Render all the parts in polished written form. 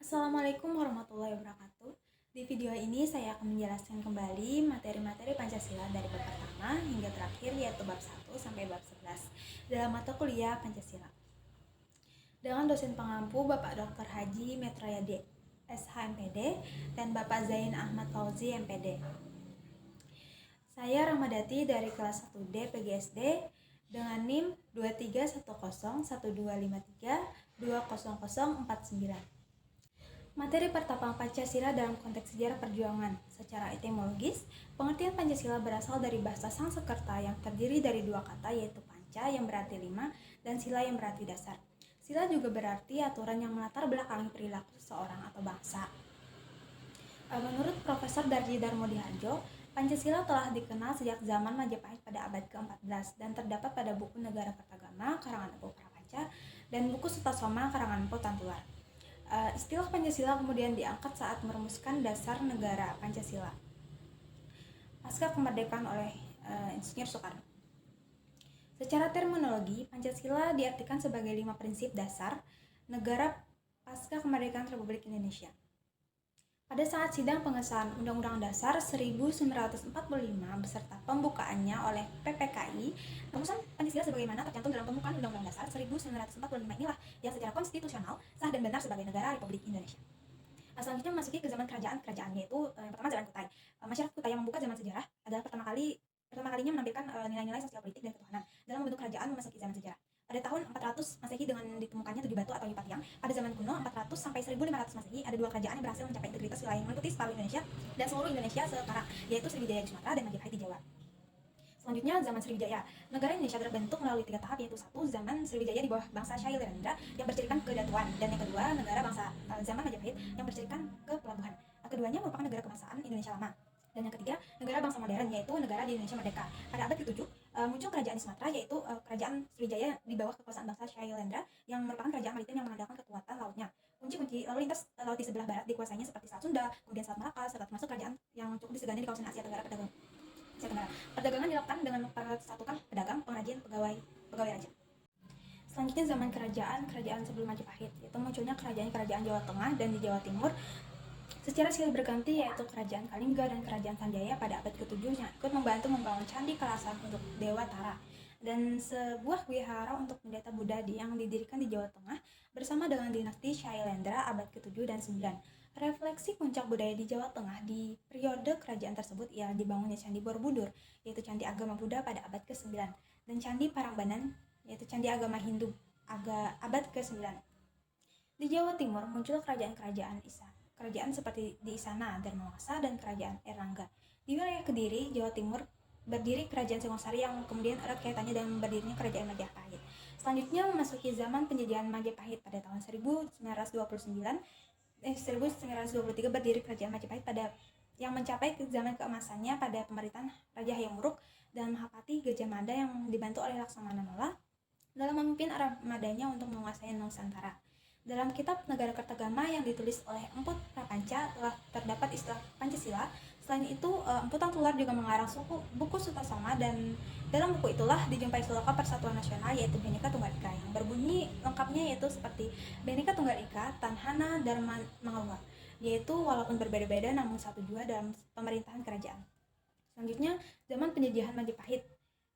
Assalamualaikum warahmatullahi wabarakatuh. Di video ini saya akan menjelaskan kembali materi-materi Pancasila dari bab pertama hingga terakhir yaitu bab 1 sampai bab 11 dalam mata kuliah Pancasila. Dengan dosen pengampu Bapak Dr. Haji Metrayadi SHMPD dan Bapak Zain Ahmad Fauzi MPD. Saya Ramadati dari kelas 1D PGSD dengan NIM 23101253200049. Materi pertama Pancasila dalam konteks sejarah perjuangan. Secara etimologis, pengertian Pancasila berasal dari bahasa Sanskerta yang terdiri dari dua kata yaitu panca yang berarti 5 dan sila yang berarti dasar. Sila juga berarti aturan yang melatar belakangi perilaku seseorang atau bangsa. Menurut Profesor Darji Darmodiharjo, Pancasila telah dikenal sejak zaman Majapahit pada abad ke-14 dan terdapat pada buku Negara Kertagama karangan Empu Prapanca dan buku Sutasoma karangan Empu Tantular. Istilah Pancasila kemudian diangkat saat merumuskan dasar negara Pancasila pasca kemerdekaan oleh Insinyur Soekarno. Secara terminologi, Pancasila diartikan sebagai 5 prinsip dasar negara pasca kemerdekaan Republik Indonesia. Pada saat sidang pengesahan Undang-Undang Dasar 1945 beserta pembukaannya oleh PPKI, rumusan Pancasila sebagaimana tercantum dalam pembukaan Undang-Undang Dasar 1945 inilah yang secara konstitusional sah dan benar sebagai negara Republik Indonesia. Selanjutnya memasuki ke zaman kerajaan-kerajaan, yaitu yang pertama zaman Kutai. Masyarakat Kutai yang membuka zaman sejarah adalah pertama kalinya menampilkan nilai-nilai sosial politik dan ketuhanan dalam membentuk kerajaan memasuki zaman sejarah. Pada tahun 400 Masehi dengan ditemukannya 7 batu atau lipat yang pada zaman kuno 400 sampai 1500 Masehi ada dua kerajaan yang berhasil mencapai integritas wilayah yang meliputi separuh Indonesia dan seluruh Indonesia sekarang, yaitu Sriwijaya di Sumatera dan Majapahit di Jawa. Selanjutnya zaman Sriwijaya. Negara Indonesia terbentuk melalui 3 tahap, yaitu satu, zaman Sriwijaya di bawah bangsa Shailendra yang bercirikan kedatuan, dan yang kedua, negara bangsa zaman Majapahit yang bercirikan kepelabuhan. Keduanya merupakan negara kebangsaan Indonesia lama. Dan yang ketiga, negara bangsa modern, yaitu negara di Indonesia merdeka. Pada abad ke-7 muncul kerajaan di Sumatera, yaitu kerajaan Sriwijaya di bawah kekuasaan bangsa Shailendra yang merupakan kerajaan maritim yang mengandalkan kekuatan lautnya. Kunci-kunci lalu lintas laut di sebelah barat dikuasainya seperti Selat Sunda, kemudian Selat Malaka, serta termasuk kerajaan yang cukup disegani di kawasan Asia Tenggara Perdagangan dilakukan dengan mempersatukan pedagang, pengrajin, pegawai raja. Selanjutnya zaman kerajaan sebelum Majapahit, yaitu munculnya kerajaan Jawa Tengah dan di Jawa Timur secara silih berganti, yaitu kerajaan Kalingga dan kerajaan Sanjaya pada abad ke-7 yang ikut membantu membangun candi Kalasan untuk Dewa Tara dan sebuah wihara untuk pendeta Buddha yang didirikan di Jawa Tengah bersama dengan dinasti Shailendra abad ke-7 dan 9. Refleksi puncak budaya di Jawa Tengah di periode kerajaan tersebut ialah dibangunnya Candi Borobudur, yaitu candi agama Buddha pada abad ke-9, dan Candi Prambanan, yaitu candi agama Hindu abad ke-9. Di Jawa Timur muncul kerajaan seperti di Isana, Dharmawangsa, dan kerajaan Erlangga. Di wilayah Kediri, Jawa Timur, berdiri kerajaan Singosari yang kemudian erat kaitannya dengan berdirinya kerajaan Majapahit. Selanjutnya memasuki zaman penjajahan Majapahit pada tahun 1923 berdiri kerajaan Majapahit yang mencapai zaman keemasannya pada pemerintahan Raja Hayam Wuruk dan Mahapati Gajah Mada yang dibantu oleh Laksamana Mala dalam memimpin armadanya untuk menguasai Nusantara. Dalam kitab Negara Kertagama yang ditulis oleh Empu Prapanca telah terdapat istilah Pancasila. Selain itu, Empu Tantular juga mengarang buku Sutasoma, dan dalam buku itulah dijumpai Sloka Persatuan Nasional, yaitu Bhinneka Tunggal Ika, yang berbunyi lengkapnya yaitu seperti Bhinneka Tunggal Ika, Tanhana Dharma Mangaluar, yaitu walaupun berbeda-beda namun satu jua dalam pemerintahan kerajaan. Selanjutnya, zaman penjajahan Majapahit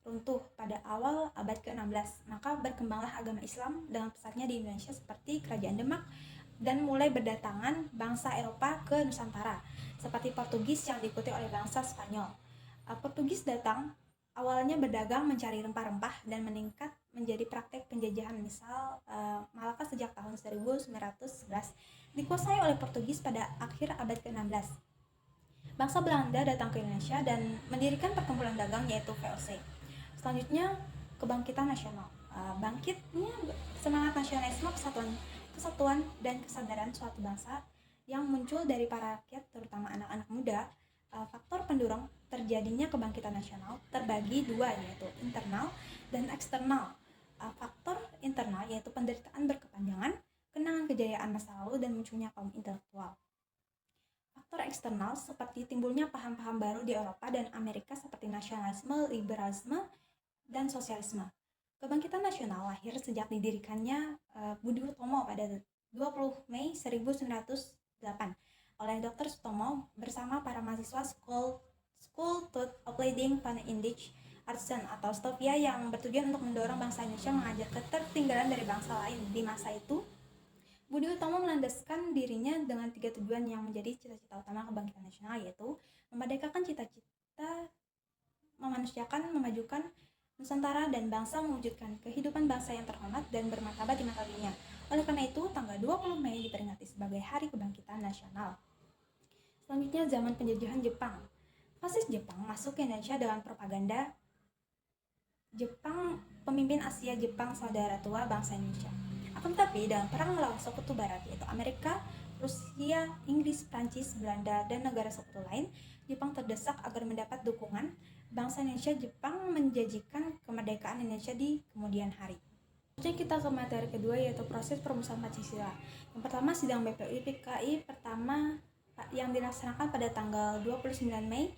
runtuh pada awal abad ke-16, maka berkembanglah agama Islam dengan pesatnya di Indonesia seperti Kerajaan Demak, dan mulai berdatangan bangsa Eropa ke Nusantara seperti Portugis yang diikuti oleh bangsa Spanyol. Portugis datang awalnya berdagang mencari rempah-rempah dan meningkat menjadi praktek penjajahan. Misal Malaka sejak tahun 1911 dikuasai oleh Portugis pada akhir abad ke-16. Bangsa Belanda datang ke Indonesia dan mendirikan perkumpulan dagang yaitu VOC. Selanjutnya kebangkitan nasional. Bangkitnya semangat nasionalisme, kesatuan dan kesadaran suatu bangsa yang muncul dari para rakyat, terutama anak-anak muda. Faktor pendorong terjadinya kebangkitan nasional terbagi dua, yaitu internal dan eksternal. Faktor internal yaitu penderitaan berkepanjangan, kenangan kejayaan masa lalu, dan munculnya kaum intelektual. Faktor eksternal seperti timbulnya paham-paham baru di Eropa dan Amerika seperti nasionalisme, liberalisme, dan sosialisme. Kebangkitan nasional lahir sejak didirikannya Budi Utomo pada 20 Mei 1908 oleh Dr. Sutomo bersama para mahasiswa School to Upleading Panindich Artisan atau Stovia yang bertujuan untuk mendorong bangsa Indonesia mengajar ketertinggalan dari bangsa lain. Di masa itu, Budi Utomo melandaskan dirinya dengan 3 tujuan yang menjadi cita-cita utama kebangkitan nasional, yaitu memerdekakan cita-cita, memanusiakan, memajukan Nusantara dan bangsa, mewujudkan kehidupan bangsa yang terhormat dan bermartabat di mata dunia. Oleh karena itu, tanggal 20 Mei diperingati sebagai Hari Kebangkitan Nasional. Selanjutnya, zaman penjajahan Jepang. Fasis Jepang masuk ke Indonesia dengan propaganda Jepang, pemimpin Asia Jepang saudara tua bangsa Indonesia. Akan tetapi, dalam perang melawan sekutu barat yaitu Amerika, Rusia, Inggris, Prancis, Belanda, dan negara sekutu lain, Jepang terdesak agar mendapat dukungan bangsa Indonesia. Jepang menjanjikan kemerdekaan Indonesia di kemudian hari. Selanjutnya kita ke materi kedua, yaitu proses perumusan Pancasila. Yang pertama, sidang BPUI PKI pertama yang dilaksanakan pada tanggal 29 Mei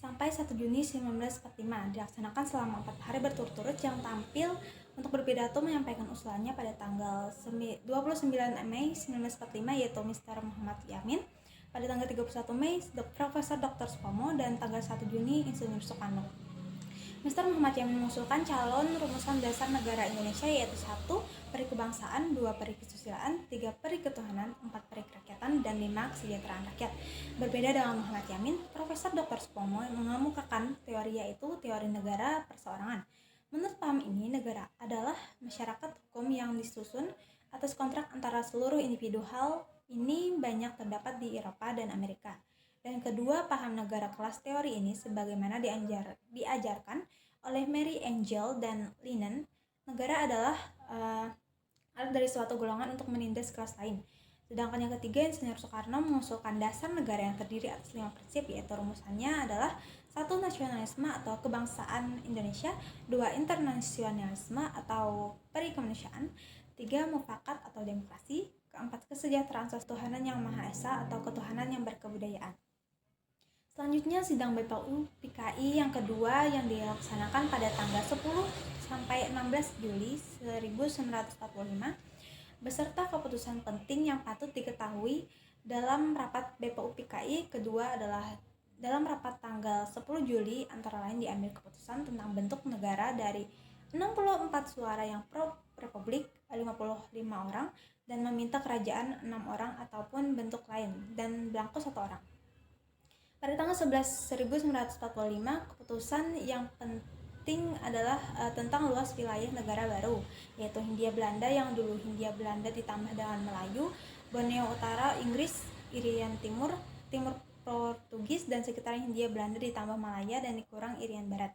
sampai 1 Juni 1945, dilaksanakan selama 4 hari berturut-turut. Yang tampil untuk berpidato menyampaikan usulannya pada tanggal 29 Mei 1945 yaitu Mr. Muhammad Yamin, pada tanggal 31 Mei Profesor Dr. Supomo, dan tanggal 1 Juni Insinyur Soekarno. Mr. Muhammad Yamin mengusulkan calon rumusan dasar negara Indonesia, yaitu 1. Peri kebangsaan, 2. Peri kesusilaan, 3. Peri ketuhanan, 4. Peri kerakyatan, dan 5. Kesejahteraan rakyat. Berbeda dengan Muhammad Yamin, Profesor Dr. Supomo mengemukakan teori, yaitu teori negara perseorangan. Menurut paham ini, negara adalah masyarakat hukum yang disusun atas kontrak antara seluruh individu. Hal ini banyak terdapat di Eropa dan Amerika. Dan kedua, paham negara kelas teori ini sebagaimana diajarkan oleh Mary Angel dan Lennon, negara adalah alat dari suatu golongan untuk menindas kelas lain. Sedangkan yang ketiga, Insinyur Soekarno mengusulkan dasar negara yang terdiri atas 5 prinsip, yaitu rumusannya adalah 1. Nasionalisme atau kebangsaan Indonesia, 2. Internasionalisme atau perikemanusiaan, 3. Mufakat atau demokrasi, 4. Kesejahteraan ketuhanan yang Maha Esa atau ketuhanan yang berkebudayaan. Selanjutnya, sidang BPU PKI yang kedua yang dilaksanakan pada tanggal 10 sampai 16 Juli 1945 beserta keputusan penting yang patut diketahui dalam rapat BPU PKI kedua adalah dalam rapat tanggal 10 Juli antara lain diambil keputusan tentang bentuk negara dari 64 suara yang pro republik 55 orang dan meminta kerajaan 6 orang ataupun bentuk lain dan belangko 1 orang. Pada tanggal 11 1945, keputusan yang penting adalah tentang luas wilayah negara baru, yaitu Hindia Belanda yang dulu Hindia Belanda ditambah dengan Melayu, Borneo Utara, Inggris, Irian Timur, Timur Portugis, dan sekitar Hindia Belanda ditambah Malaya dan dikurang Irian Barat.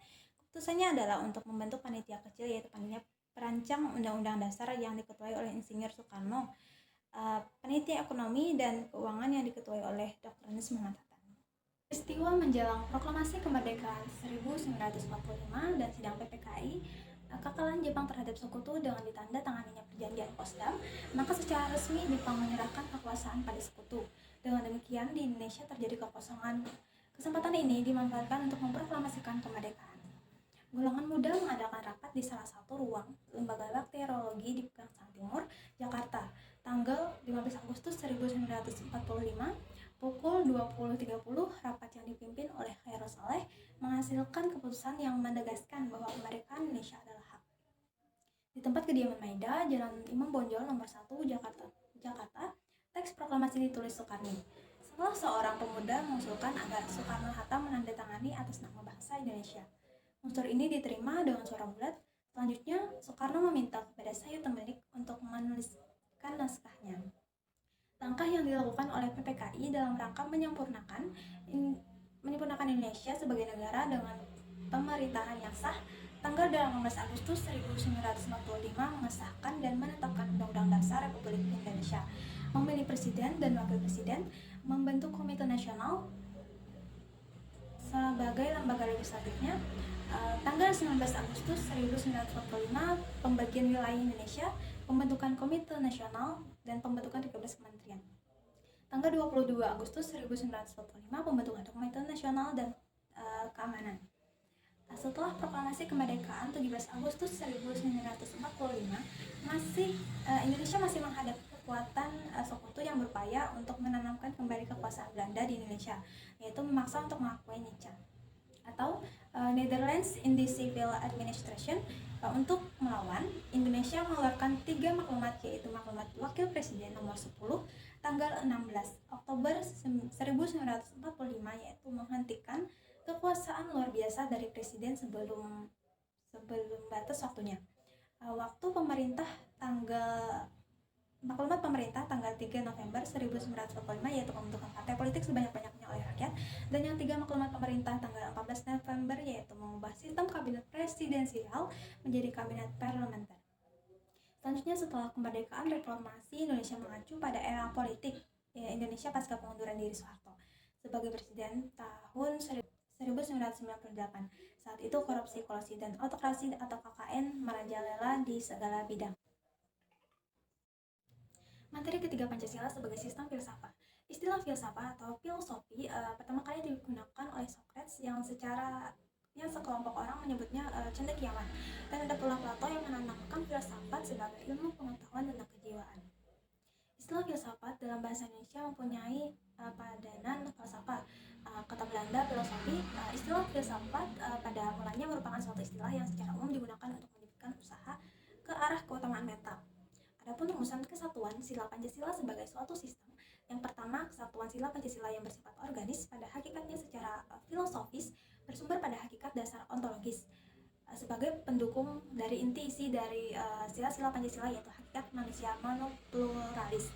Keputusannya adalah untuk membentuk panitia kecil, yaitu panitia perancang Undang-Undang Dasar yang diketuai oleh Insinyur Soekarno, panitia ekonomi dan keuangan yang diketuai oleh Dr. Anies Muhammad. Peristiwa menjelang proklamasi kemerdekaan 1945 dan sidang PPKI, kekalahan Jepang terhadap sekutu dengan ditanda tanganinya perjanjian Potsdam, maka secara resmi Jepang menyerahkan kekuasaan pada sekutu. Dengan demikian, di Indonesia terjadi kekosongan. Kesempatan ini dimanfaatkan untuk memproklamasikan kemerdekaan. Golongan muda mengadakan rapat di salah satu ruang Lembaga Bakteriologi di Pegangsaan Timur, Jakarta, tanggal 15 Agustus 1945, pukul 20.30. Rapat yang dipimpin oleh Khairul Saleh menghasilkan keputusan yang menegaskan bahwa kemerdekaan Indonesia adalah hak. Di tempat kediaman Maida, Jalan Imam Bonjol nomor 1, Jakarta, teks proklamasi ditulis Soekarno. Setelah seorang pemuda mengusulkan agar Soekarno-Hatta menandatangani atas nama bangsa Indonesia. Unsur ini diterima dengan suara bulat. Selanjutnya, Soekarno meminta kepada Sayyid Temenik untuk menuliskan naskahnya. Langkah yang dilakukan oleh PPKI dalam rangka menyempurnakan Indonesia sebagai negara dengan pemerintahan yang sah, tanggal 18 Agustus 1945 mengesahkan dan menetapkan Undang-Undang Dasar Republik Indonesia, memilih presiden dan wakil presiden, membentuk Komite Nasional sebagai lembaga legislatifnya. Tanggal 19 Agustus 1945 pembagian wilayah Indonesia, pembentukan Komite Nasional, dan pembentukan 13 kementerian. Tanggal 22 Agustus 1945 pembentukan Komite Nasional dan Keamanan. Setelah proklamasi kemerdekaan 17 Agustus 1945 Indonesia masih menghadapi kekuatan sekutu yang berupaya untuk menanamkan kembali kekuasaan Belanda di Indonesia, yaitu memaksa untuk mengakui Nietzsche atau Netherlands in the Civil Administration. Untuk melawan, Indonesia mengeluarkan 3 maklumat, yaitu maklumat Wakil Presiden nomor 10 tanggal 16 Oktober 1945, yaitu menghentikan kekuasaan luar biasa dari presiden sebelum batas waktunya. Waktu pemerintah Maklumat pemerintah tanggal 3 November 1945, yaitu pembentukan partai politik sebanyak-banyaknya oleh rakyat, dan yang 3 maklumat pemerintah tanggal 14 November, yaitu mengubah sistem kabinet presidensial menjadi kabinet parlementer. Selanjutnya, setelah kemerdekaan reformasi, Indonesia mengacu pada era politik Indonesia pasca pengunduran diri Soeharto sebagai presiden tahun 1998. Saat itu korupsi, kolusi, dan autokrasi atau KKN merajalela di segala bidang. Materi ketiga, Pancasila sebagai sistem filsafat. Istilah filsafat atau filosofi pertama kali digunakan oleh Socrates yang sekelompok orang menyebutnya cendekiawan, dan ada pula Plato yang menanamkan filsafat sebagai ilmu pengetahuan tentang kejiwaan. Istilah filsafat dalam bahasa Indonesia mempunyai padanan falsafah. Kata Belanda filosofi. Istilah filsafat pada mulanya merupakan suatu istilah yang secara umum digunakan untuk menyebutkan usaha ke arah keutamaan mental. Adapun rumusan kesatuan sila Pancasila sebagai suatu sistem, yang pertama, kesatuan sila Pancasila yang bersifat organis pada hakikatnya secara filosofis bersumber pada hakikat dasar ontologis sebagai pendukung dari inti isi dari sila-sila Pancasila, yaitu hakikat manusia monopluralis.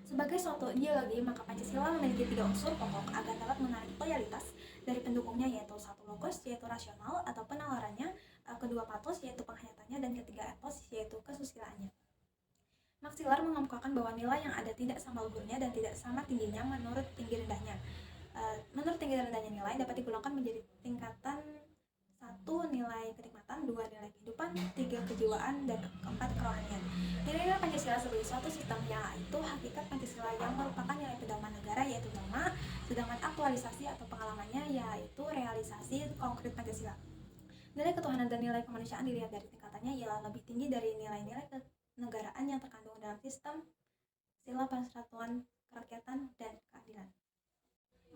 Sebagai suatu ideologi, maka Pancasila memiliki 3 unsur pokok agar dapat menarik loyalitas dari pendukungnya, yaitu 1 logos, yaitu rasional atau penalarannya, 2 pathos, yaitu penghayatannya, dan 3 ethos, yaitu kesusilaannya. Max Tiller mengemukakan bahwa nilai yang ada tidak sama luhurnya dan tidak sama tingginya menurut tinggi rendahnya. Menurut tinggi rendahnya nilai dapat digolongkan menjadi tingkatan 1 nilai kenikmatan, 2 nilai kehidupan, 3 kejiwaan, dan 4 kerohanian. Nilai-nilai Pancasila sebagai suatu sistem yaitu hakikat Pancasila yang merupakan nilai pedoman negara, yaitu norma, sedangkan aktualisasi atau pengalamannya yaitu realisasi konkret Pancasila. Nilai ketuhanan dan nilai kemanusiaan dilihat dari tingkatannya ialah lebih tinggi dari nilai-nilai kenegaraan yang terkandung dalam sistem sila persatuan, kerakyatan, dan keadilan.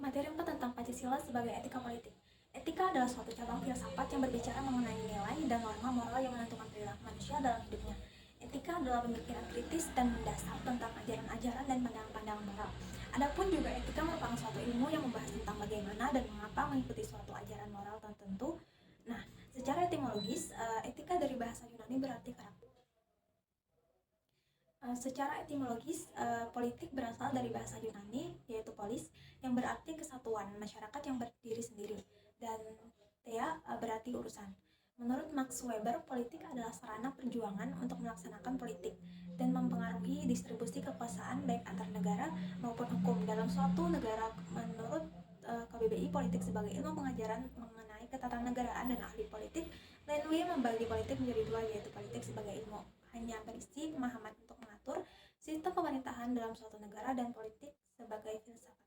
Materi 4 tentang Pancasila sebagai etika politik. Etika adalah suatu cabang filsafat yang berbicara mengenai nilai dan norma moral yang menentukan perilaku manusia dalam hidupnya. Etika adalah pemikiran kritis dan mendasar tentang ajaran-ajaran dan pandangan-pandangan moral. Adapun juga etika merupakan suatu ilmu yang membahas tentang bagaimana dan mengapa mengikuti suatu ajaran moral tertentu. Nah, secara etimologis, etika dari bahasa Yunani berarti karakter. Secara etimologis, politik berasal dari bahasa Yunani, yaitu polis, yang berarti kesatuan masyarakat yang berdiri sendiri, dan thea berarti urusan. Menurut Max Weber, politik adalah sarana perjuangan untuk melaksanakan politik dan mempengaruhi distribusi kekuasaan baik antar negara maupun hukum dalam suatu negara. Menurut KBBI, politik sebagai ilmu pengajaran mengenai ketatanegaraan, dan ahli politik Lenui membagi politik menjadi 2, yaitu politik sebagai ilmu hanya berisi pemahaman untuk mengatur sistem pemerintahan dalam suatu negara, dan politik sebagai filsafat.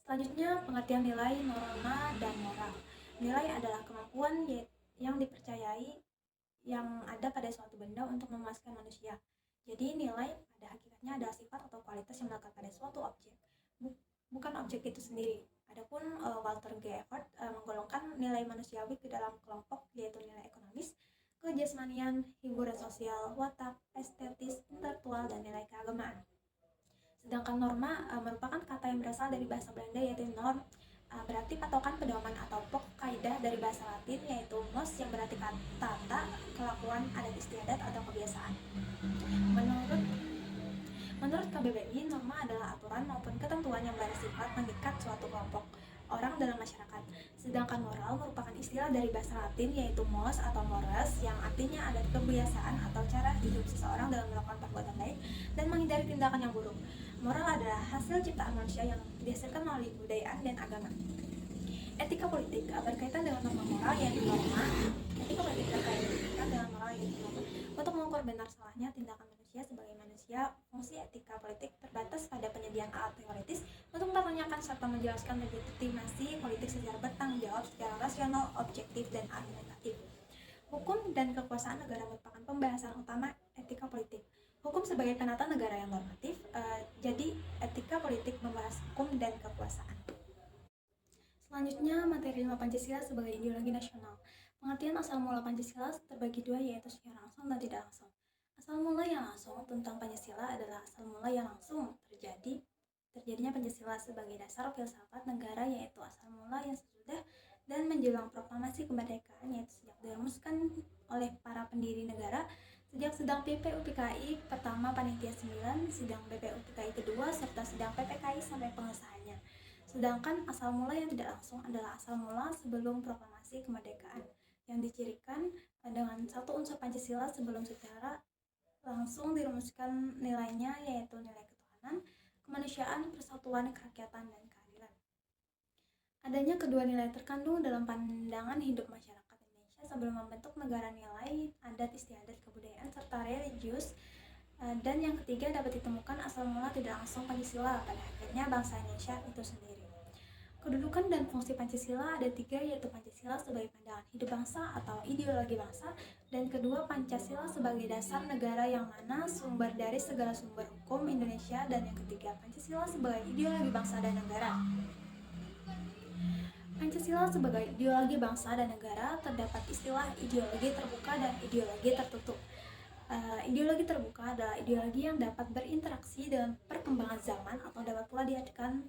Selanjutnya, pengertian nilai, norma, dan moral. Nilai adalah kemampuan yang dipercayai yang ada pada suatu benda untuk memuaskan manusia. Jadi nilai pada hakikatnya adalah sifat atau kualitas yang melekat pada suatu objek, bukan objek itu sendiri. Adapun Walter G. Efford menggolongkan nilai manusiawi ke dalam kelompok, yaitu nilai ekonomis, kejasmanian, hiburan sosial, watak, estetis, intelektual, dan nilai keagamaan. Sedangkan norma merupakan kata yang berasal dari bahasa Belanda, yaitu norm, berarti patokan, pedoman, atau pokok kaidah dari bahasa Latin, yaitu mos yang berarti tata, kelakuan, adat istiadat, atau kebiasaan. Menurut KBBI, norma adalah aturan maupun ketentuan yang bersifat mengikat suatu kelompok orang dalam masyarakat. Sedangkan moral merupakan istilah dari bahasa Latin, yaitu mos atau mores, yang artinya adat, kebiasaan, atau cara hidup seseorang dalam melakukan perbuatan baik dan menghindari tindakan yang buruk. Moral adalah hasil ciptaan manusia yang dihasilkan melalui kebudayaan dan agama. Etika politik berkaitan dengan norma moral, yaitu norma. Etika politik berkaitan dengan moral, yaitu norma. Untuk mengukur benar salahnya tindakan manusia sebagai manusia, fungsi etika politik terbatas pada penyediaan alat teoritis untuk mempertanyakan serta menjelaskan legitimasi politik secara bertanggung jawab, secara rasional, objektif, dan argumentatif. Hukum dan kekuasaan negara merupakan pembahasan utama etika politik. Hukum sebagai penata negara yang normatif, jadi etika politik membahas hukum dan kekuasaan. Selanjutnya, materi 5 Pancasila sebagai ideologi nasional. Pengertian asal mula Pancasila terbagi dua, yaitu secara langsung dan tidak langsung. Asal mula yang langsung tentang Pancasila adalah asal mula yang langsung terjadinya Pancasila sebagai dasar filsafat negara, yaitu asal mula yang sesudah dan menjelang proklamasi kemerdekaan, yaitu sejak dirumuskan oleh para pendiri negara, sejak sidang PPUPKI pertama Panitia 9, sidang PPUPKI kedua, serta sidang PPKI sampai pengesahannya. Sedangkan asal mula yang tidak langsung adalah asal mula sebelum proklamasi kemerdekaan, yang dicirikan dengan satu unsur Pancasila sebelum secara langsung dirumuskan nilainya, yaitu nilai ketuhanan, kemanusiaan, persatuan, kerakyatan, dan keadilan. Adanya kedua nilai terkandung dalam pandangan hidup masyarakat Indonesia sebelum membentuk negara, nilai adat istiadat, kebudayaan, serta religius. Dan yang ketiga, dapat ditemukan asal mula tidak langsung Pancasila pada akhirnya bangsa Indonesia itu sendiri. Kedudukan dan fungsi Pancasila ada tiga, yaitu Pancasila sebagai pandangan hidup bangsa atau ideologi bangsa, dan kedua, Pancasila sebagai dasar negara yang mana sumber dari segala sumber hukum Indonesia, dan yang ketiga, Pancasila sebagai ideologi bangsa dan negara. Pancasila sebagai ideologi bangsa dan negara terdapat istilah ideologi terbuka dan ideologi tertutup. Ideologi terbuka adalah ideologi yang dapat berinteraksi dengan perkembangan zaman, atau dapat pula diartikan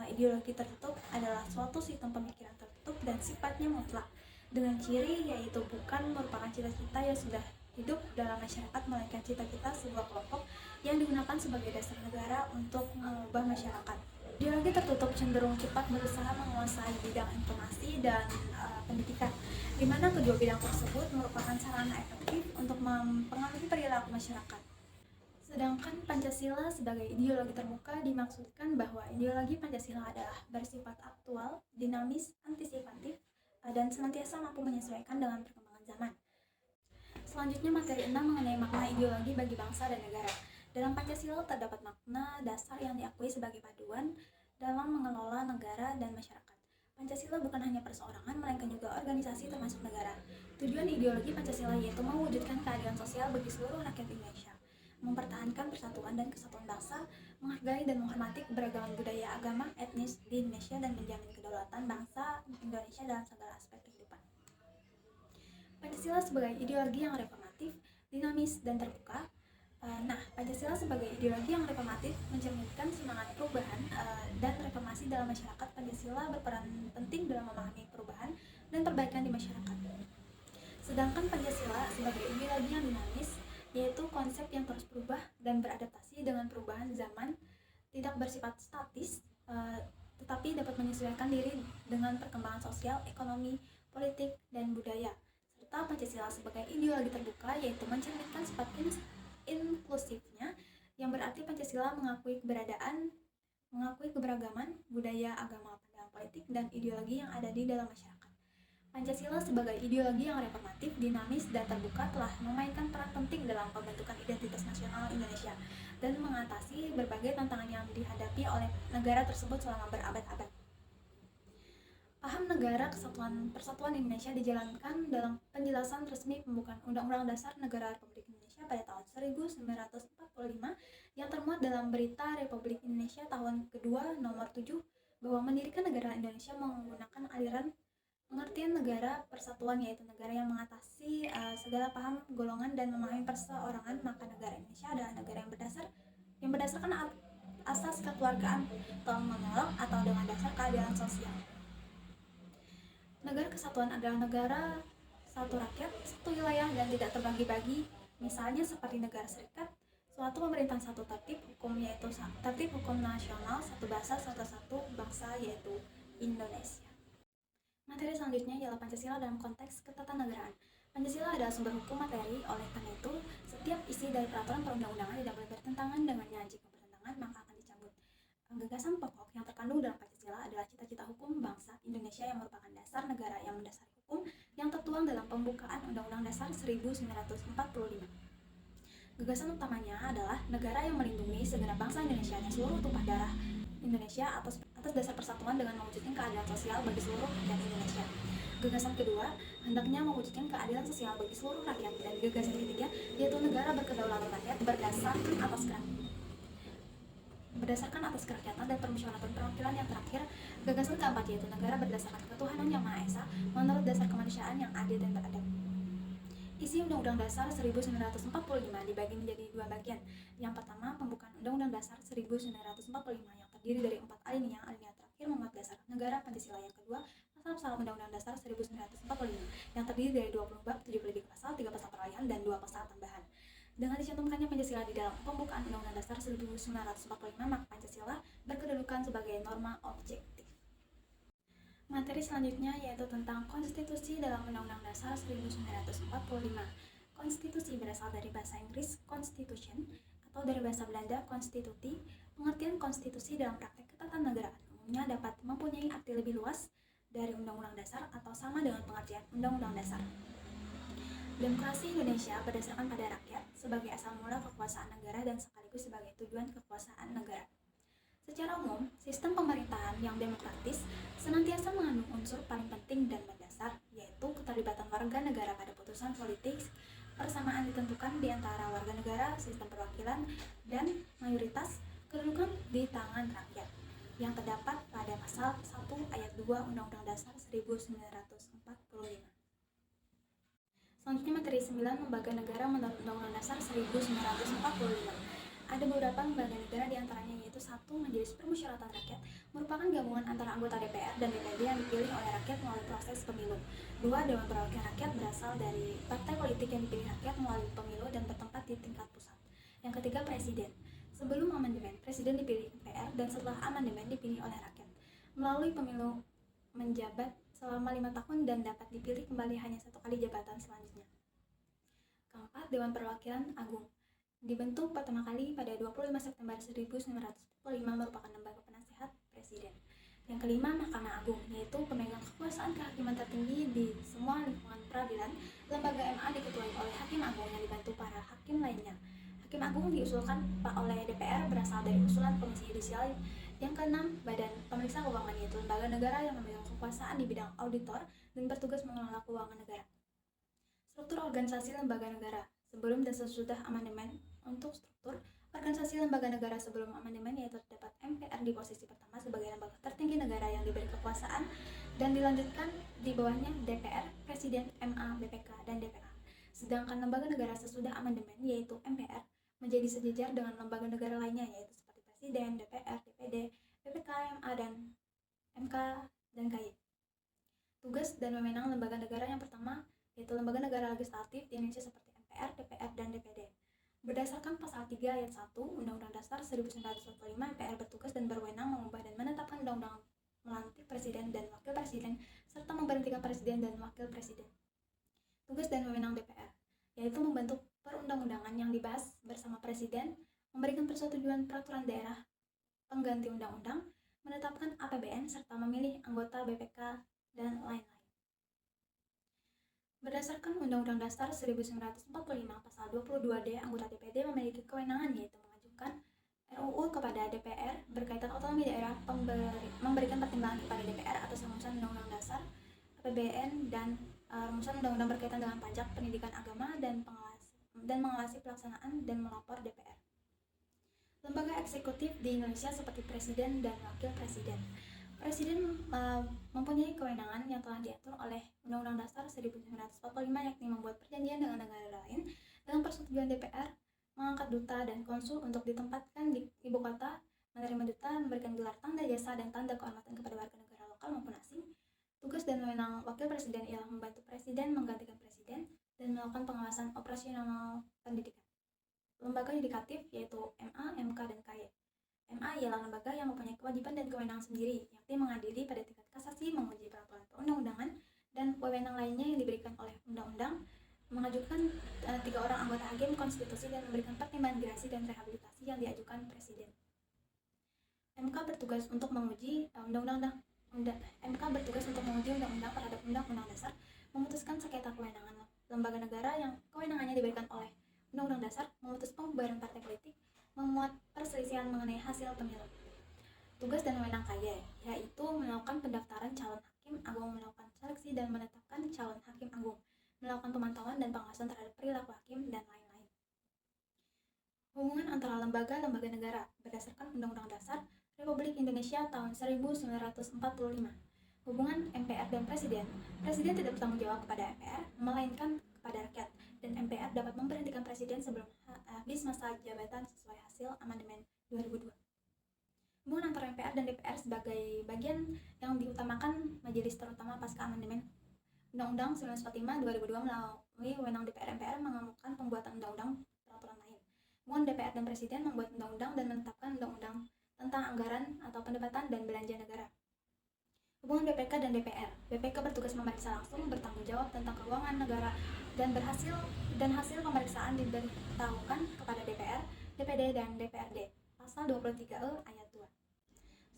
ideologi tertutup adalah suatu sistem pemikiran tertutup dan sifatnya mutlak, dengan ciri yaitu bukan merupakan cita-cita yang sudah hidup dalam masyarakat, melainkan cita-cita sebuah kelompok yang digunakan sebagai dasar negara untuk mengubah masyarakat. Ideologi tertutup cenderung cepat berusaha menguasai bidang informasi dan pendidikan, di mana kedua bidang tersebut merupakan sarana efektif untuk mempengaruhi perilaku masyarakat. Sedangkan Pancasila sebagai ideologi terbuka dimaksudkan bahwa ideologi Pancasila adalah bersifat aktual, dinamis, antisipatif, dan senantiasa mampu menyesuaikan dengan perkembangan zaman. Selanjutnya, materi 6 mengenai makna ideologi bagi bangsa dan negara. Dalam Pancasila terdapat makna dasar yang diakui sebagai paduan dalam mengelola negara dan masyarakat. Pancasila bukan hanya perseorangan, melainkan juga organisasi termasuk negara. Tujuan ideologi Pancasila yaitu mewujudkan keadilan sosial bagi seluruh rakyat Indonesia, mempertahankan persatuan dan kesatuan bangsa, menghargai dan menghormati keberagaman budaya, agama, etnis di Indonesia, dan menjamin kedaulatan bangsa Indonesia dalam segala aspek kehidupan. Pancasila sebagai ideologi yang reformatif, dinamis, dan terbuka. Pancasila sebagai ideologi yang reformatif mencerminkan semangat perubahan dan reformasi dalam masyarakat. Pancasila berperan penting dalam memahami perubahan dan perbaikan di masyarakat. Sedangkan Pancasila sebagai ideologi yang dinamis, yaitu konsep yang terus berubah dan beradaptasi dengan perubahan zaman, tidak bersifat statis, tetapi dapat menyesuaikan diri dengan perkembangan sosial, ekonomi, politik, dan budaya. Serta Pancasila sebagai ideologi terbuka, yaitu mencerminkan sifat inklusifnya, yang berarti Pancasila mengakui keberagaman budaya, agama, pandangan politik, dan ideologi yang ada di dalam masyarakat. Pancasila sebagai ideologi yang reformatif, dinamis, dan terbuka telah memainkan peran penting dalam pembentukan identitas nasional Indonesia dan mengatasi berbagai tantangan yang dihadapi oleh negara tersebut selama berabad-abad. Paham negara persatuan Indonesia dijalankan dalam penjelasan resmi pembukaan Undang-Undang Dasar Negara Republik Indonesia pada tahun 1945 yang termuat dalam Berita Republik Indonesia tahun kedua nomor 7 bahwa mendirikan negara Indonesia menggunakan aliran pengertian negara persatuan, yaitu negara yang mengatasi segala paham golongan dan memahami perseorangan. Maka negara Indonesia adalah negara yang berdasarkan asas kekeluargaan, tolong menolong, atau dengan dasar keadilan sosial. Negara kesatuan adalah negara satu rakyat, satu wilayah, dan tidak terbagi-bagi. Misalnya seperti negara serikat, suatu pemerintahan satu tertib hukum, yaitu tertib hukum nasional, satu bahasa, satu bangsa, yaitu Indonesia. Materi selanjutnya ialah Pancasila dalam konteks ketatanegaraan. Pancasila adalah sumber hukum materi, oleh karena itu, setiap isi dari peraturan perundang-undangan tidak boleh bertentangan dengannya. Jika bertentangan, maka akan dicabut. Gagasan pokok yang terkandung dalam Pancasila adalah cita-cita hukum bangsa Indonesia yang merupakan dasar negara yang mendasari hukum yang tertuang dalam pembukaan Undang-Undang Dasar 1945. Gagasan utamanya adalah negara yang melindungi segenap bangsa Indonesia dan seluruh tumpah darah Indonesia atas dasar persatuan dengan mewujudkan keadilan sosial bagi seluruh rakyat Indonesia. Gagasan kedua, hendaknya mewujudkan keadilan sosial bagi seluruh rakyat. Dan gagasan ketiga, yaitu negara berkedaulatan rakyat berdasarkan atas kerakyatan dan permusyawaratan perwakilan. Yang terakhir, gagasan keempat, yaitu negara berdasarkan ketuhanan yang Maha Esa menurut dasar kemanusiaan yang adil dan beradab. Isi Undang-Undang Dasar 1945 dibagi menjadi dua bagian. Yang pertama, pembukaan Undang-Undang Dasar 1945 yang terdiri dari 4 alinea. Alinea terakhir memuat dasar negara Pancasila. Yang kedua, pasal-pasal Undang-Undang Dasar 1945 yang terdiri dari 20 bab, 7 lebih pasal, 3 pasal peralihan, dan 2 pasal tambahan. Dengan dicantumkannya Pancasila di dalam pembukaan Undang-Undang Dasar 1945, maka Pancasila berkedudukan sebagai norma objektif. Materi selanjutnya yaitu tentang konstitusi dalam Undang-Undang Dasar 1945. Konstitusi berasal dari bahasa Inggris constitution atau dari bahasa Belanda konstituti. Pengertian konstitusi dalam praktek ketatanegaraan umumnya dapat mempunyai arti lebih luas dari Undang-Undang Dasar atau sama dengan pengertian Undang-Undang Dasar. Demokrasi Indonesia berdasarkan pada rakyat sebagai asal mula kekuasaan negara dan sekaligus sebagai tujuan kekuasaan negara. Secara umum, sistem pemerintahan yang demokratis senantiasa mengandung unsur paling penting dan mendasar, yaitu keterlibatan warga negara pada putusan politik, persamaan ditentukan di antara warga negara, sistem perwakilan, dan mayoritas, kedudukan di tangan rakyat, yang terdapat pada pasal 1 ayat 2 Undang-Undang Dasar 1945. Selanjutnya materi 9, lembaga negara menurut Undang-Undang Dasar 1945. Ada beberapa lembaga negara diantaranya yaitu 1. Majelis Permusyawaratan Rakyat merupakan gabungan antara anggota DPR dan DPD yang dipilih oleh rakyat melalui proses pemilu. 2. Dewan Perwakilan Rakyat berasal dari partai politik yang dipilih rakyat melalui pemilu dan bertempat di tingkat pusat. Yang ketiga, Presiden. Sebelum amandemen, Presiden dipilih DPR dan setelah amandemen dipilih oleh rakyat. Melalui pemilu menjabat selama 5 tahun dan dapat dipilih kembali hanya 1 kali jabatan selanjutnya. Keempat, Dewan Perwakilan Agung. Dibentuk pertama kali pada 25 September 1945 merupakan lembaga penasihat Presiden. Yang kelima, Mahkamah Agung, yaitu pemegang kekuasaan kehakiman tertinggi di semua lingkungan peradilan. Lembaga MA diketuai oleh Hakim Agung yang dibantu para hakim lainnya. Hakim Agung diusulkan oleh DPR berasal dari usulan Komisi Yudisial. Yang keenam, Badan Pemeriksa Keuangan, yaitu lembaga negara yang memegang kekuasaan di bidang auditor dan bertugas mengelola keuangan negara. Struktur organisasi lembaga negara sebelum dan sesudah amandemen. Untuk struktur organisasi lembaga negara sebelum amandemen yaitu terdapat MPR di posisi pertama sebagai lembaga tertinggi negara yang diberi kekuasaan, dan dilanjutkan di bawahnya DPR, Presiden, MA, BPK, dan DPA. Sedangkan lembaga negara sesudah amandemen yaitu MPR menjadi sejajar dengan lembaga negara lainnya yaitu seperti Presiden, DPR, DPD, BPK, MA, dan MK, dan KY. Tugas dan wewenang lembaga negara yang pertama yaitu lembaga negara legislatif di Indonesia seperti MPR, DPR, dan DPD. Berdasarkan pasal 3 ayat 1 Undang-Undang Dasar 1945, MPR bertugas dan berwenang mengubah dan menetapkan undang-undang, melantik presiden dan wakil presiden, serta memberhentikan presiden dan wakil presiden. Tugas dan wewenang DPR yaitu membentuk perundang-undangan yang dibahas bersama presiden, memberikan persetujuan peraturan daerah pengganti undang-undang, menetapkan APBN, serta memilih anggota BPK, dan lain-lain. Berdasarkan Undang-Undang Dasar 1945 pasal 22D, anggota DPD memiliki kewenangan yaitu mengajukan RUU kepada DPR berkaitan otonomi daerah, memberikan pertimbangan kepada DPR atas rumusan Undang-Undang Dasar, APBN, dan rumusan undang-undang berkaitan dengan pajak, pendidikan agama, dan mengawasi pelaksanaan dan melapor DPR. Lembaga eksekutif di Indonesia seperti Presiden dan Wakil Presiden. Presiden mempunyai kewenangan yang telah diatur oleh Undang-Undang Dasar 1945 yakni membuat perjanjian dengan negara lain dengan persetujuan DPR, mengangkat duta dan konsul untuk ditempatkan di ibu kota, menerima duta, memberikan gelar tanda jasa dan tanda kehormatan kepada warga negara lokal maupun asing. Tugas dan wewenang Wakil Presiden ialah membantu Presiden menggantikan Presiden dan melakukan pengawasan operasional pendidikan. Lembaga yudikatif yaitu MA, MK, dan KY. MA ialah lembaga yang mempunyai kewajiban dan kewenangan sendiri, yakni mengadili pada tingkat kasasi, menguji peraturan perundang-undangan, dan wewenang lainnya yang diberikan oleh undang-undang, mengajukan 3 orang anggota hakim konstitusi dan memberikan pertimbangan gerasi dan rehabilitasi yang diajukan Presiden. MK bertugas untuk menguji undang-undang terhadap Undang-Undang Dasar, memutuskan sengketa kewenangan lembaga negara yang kewenangannya diberikan oleh Undang-Undang Dasar, memutus pembubaran partai politik, memuat perselisihan mengenai hasil pemilu. Tugas dan wewenang KY yaitu melakukan pendaftaran calon hakim Hakim Agung melakukan seleksi dan menetapkan calon Hakim Agung, melakukan pemantauan dan pengawasan terhadap perilaku hakim, dan lain-lain. Hubungan antara lembaga-lembaga negara berdasarkan Undang-Undang Dasar Republik Indonesia tahun 1945. Hubungan MPR dan Presiden. Presiden tidak bertanggung jawab kepada MPR, melainkan kepada rakyat, dan MPR dapat memberhentikan Presiden sebelum habis masa jabatan sesuai hasil amandemen 2002. Hubungan antara MPR dan DPR sebagai bagian yang diutamakan Majelis Terutama pasca amandemen Undang-Undang 1945 2002 melalui wewenang DPR. MPR mengamukan pembuatan undang-undang peraturan lain. Hubungan DPR dan Presiden membuat undang-undang dan menetapkan undang-undang tentang anggaran atau pendapatan dan belanja negara. Hubungan BPK dan DPR. BPK bertugas memeriksa langsung, bertanggung jawab tentang keuangan negara, dan hasil pemeriksaan diberitahukan kepada DPR, DPD, dan DPRD. Pasal 23E ayat 2.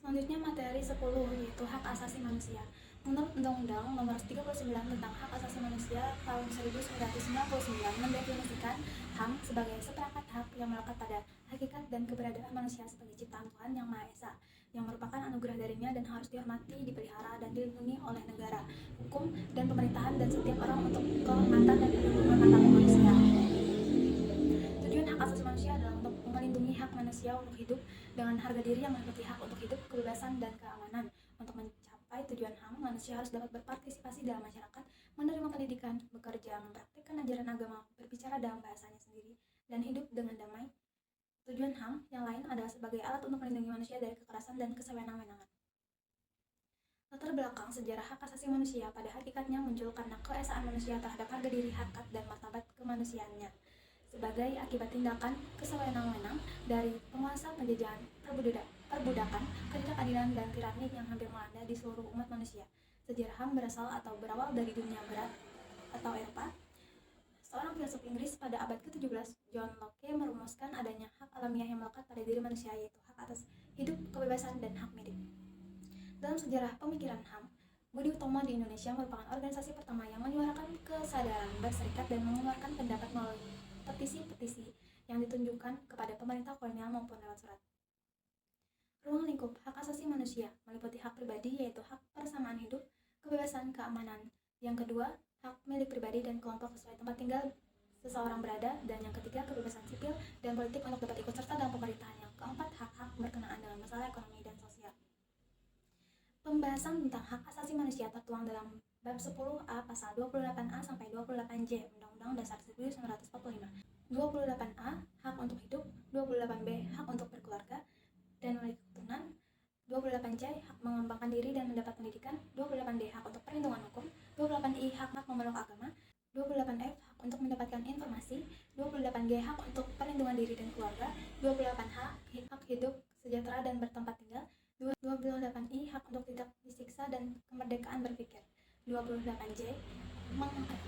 Selanjutnya materi 10, yaitu hak asasi manusia. Menurut Undang-Undang Nomor 39 tentang Hak Asasi Manusia tahun 1999 mendefinisikan HAM sebagai seperangkat hak yang melekat pada hakikat dan keberadaan manusia sebagai ciptaan Tuhan Yang Maha Esa, yang merupakan anugerah darinya dan harus dihormati, dipelihara, dan dilindungi oleh negara, hukum, dan pemerintahan dan setiap orang untuk kehormatan dan perlindungan martabat manusia. Tujuan hak asasi manusia adalah untuk melindungi hak manusia untuk hidup dengan harga diri yang meliputi hak untuk hidup, kebebasan, dan keamanan. Untuk mencapai tujuan HAM, manusia harus dapat berpartisipasi dalam masyarakat, menerima pendidikan, bekerja, mempraktikkan ajaran agama, berbicara dalam bahasanya sendiri, dan hidup dengan damai. Tujuan HAM yang lain adalah sebagai alat untuk melindungi manusia dari kekerasan dan kesewenang-wenangan. Latar belakang sejarah hak asasi manusia pada hakikatnya muncul karena keesaan manusia terhadap harga diri, harkat, dan martabat kemanusiaannya sebagai akibat tindakan kesewenang-wenang dari penguasa, penjajahan, perbudakan, ketidakadilan, dan tirani yang hampir melanda di seluruh umat manusia. Sejarah HAM berasal atau berawal dari dunia barat atau Eropa. Seorang filsuf Inggris pada abad ke-17, John Locke, merumuskan adanya hak alamiah yang melekat pada diri manusia, yaitu hak atas hidup, kebebasan, dan hak milik. Dalam sejarah pemikiran HAM, Budi Utomo di Indonesia merupakan organisasi pertama yang menyuarakan kesadaran berserikat dan mengeluarkan pendapat melalui petisi-petisi yang ditunjukkan kepada pemerintah kolonial maupun lewat surat. Ruang lingkup hak asasi manusia meliputi hak pribadi, yaitu hak persamaan hidup, kebebasan, keamanan. Yang kedua, hak milik pribadi dan kelompok sesuai tempat tinggal seseorang berada, dan yang ketiga, kebebasan sipil dan politik untuk dapat ikut serta dalam pemerintahan. Yang keempat, hak-hak berkenaan dengan masalah ekonomi dan sosial. Pembahasan tentang hak asasi manusia tertuang dalam bab 10A pasal 28A sampai 28J Undang-Undang Dasar 1945. 28A, hak untuk hidup. 28B, hak untuk berkeluarga dan memiliki keturunan. 28C, hak mengembangkan diri dan mendapat pendidikan. 28D, hak untuk perlindungan hukum. 28I, hak memeluk agama. 28F, hak untuk mendapatkan informasi. 28G, hak untuk perlindungan diri dan keluarga. 28H, hak hidup sejahtera dan bertempat tinggal. 28I, hak untuk tidak disiksa dan kemerdekaan berpikir. 28J,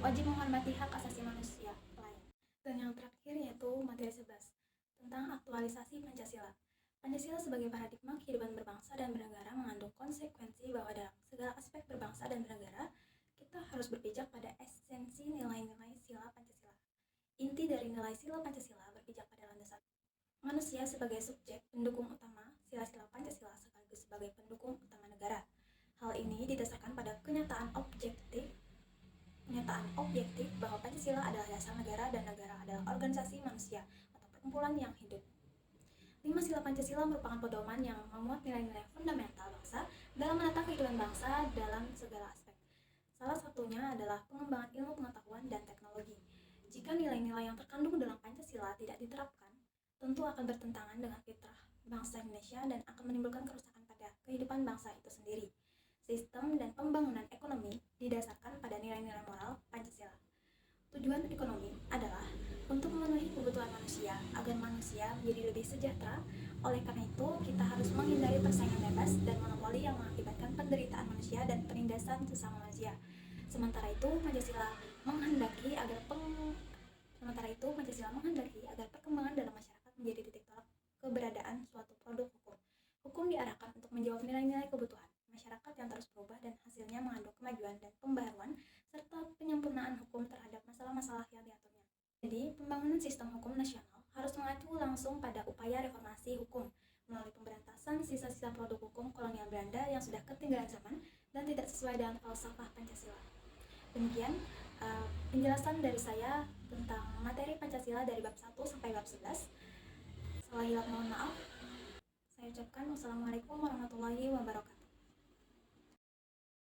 wajib menghormati hak asasi manusia lain. Dan yang terakhir yaitu materi 11 tentang aktualisasi Pancasila. Pancasila sebagai paradigma kehidupan berbangsa dan bernegara mengandung konsekuensi bahwa dalam segala aspek berbangsa dan bernegara, kita harus berpijak pada esensi nilai-nilai sila Pancasila. Inti dari nilai sila Pancasila berpijak pada landasan manusia sebagai subjek pendukung utama sila-sila Pancasila sekaligus sebagai pendukung utama negara. Hal ini didasarkan pada kenyataan objektif bahwa Pancasila adalah dasar negara dan negara adalah organisasi manusia atau perkumpulan yang hidup. 5 sila Pancasila merupakan pedoman yang memuat nilai-nilai fundamental bangsa dalam menata kehidupan bangsa dalam segala aspek. Salah satunya adalah pengembangan ilmu pengetahuan dan teknologi. Jika nilai-nilai yang terkandung dalam Pancasila tidak diterapkan, tentu akan bertentangan dengan fitrah bangsa Indonesia dan akan menimbulkan kerusakan pada kehidupan bangsa itu sendiri. Sistem dan pembangunan ekonomi didasarkan pada nilai-nilai moral Pancasila. Tujuan ekonomi adalah untuk memenuhi kebutuhan manusia agar manusia menjadi lebih sejahtera. Oleh karena itu, kita harus menghindari persaingan bebas dan monopoli yang mengakibatkan penderitaan manusia dan penindasan sesama manusia. Sementara itu, Pancasila menghendaki agar perkembangan dalam masyarakat menjadi titik tolak keberadaan suatu produk hukum. Hukum diarahkan untuk menjawab nilai-nilai kebutuhan masyarakat yang terus berubah dan hasilnya mengandung kemajuan dan pembaharuan serta penyempurnaan hukum terhadap masalah-masalah yang diaturnya. Jadi, pembangunan sistem hukum nasional harus mengacu langsung pada upaya reformasi hukum melalui pemberantasan sisa-sisa produk hukum kolonial Belanda yang sudah ketinggalan zaman, dan tidak sesuai dengan falsafah Pancasila. Demikian penjelasan dari saya tentang materi Pancasila dari bab 1 sampai bab 11. Salah hilap mohon maaf. Saya ucapkan wassalamualaikum warahmatullahi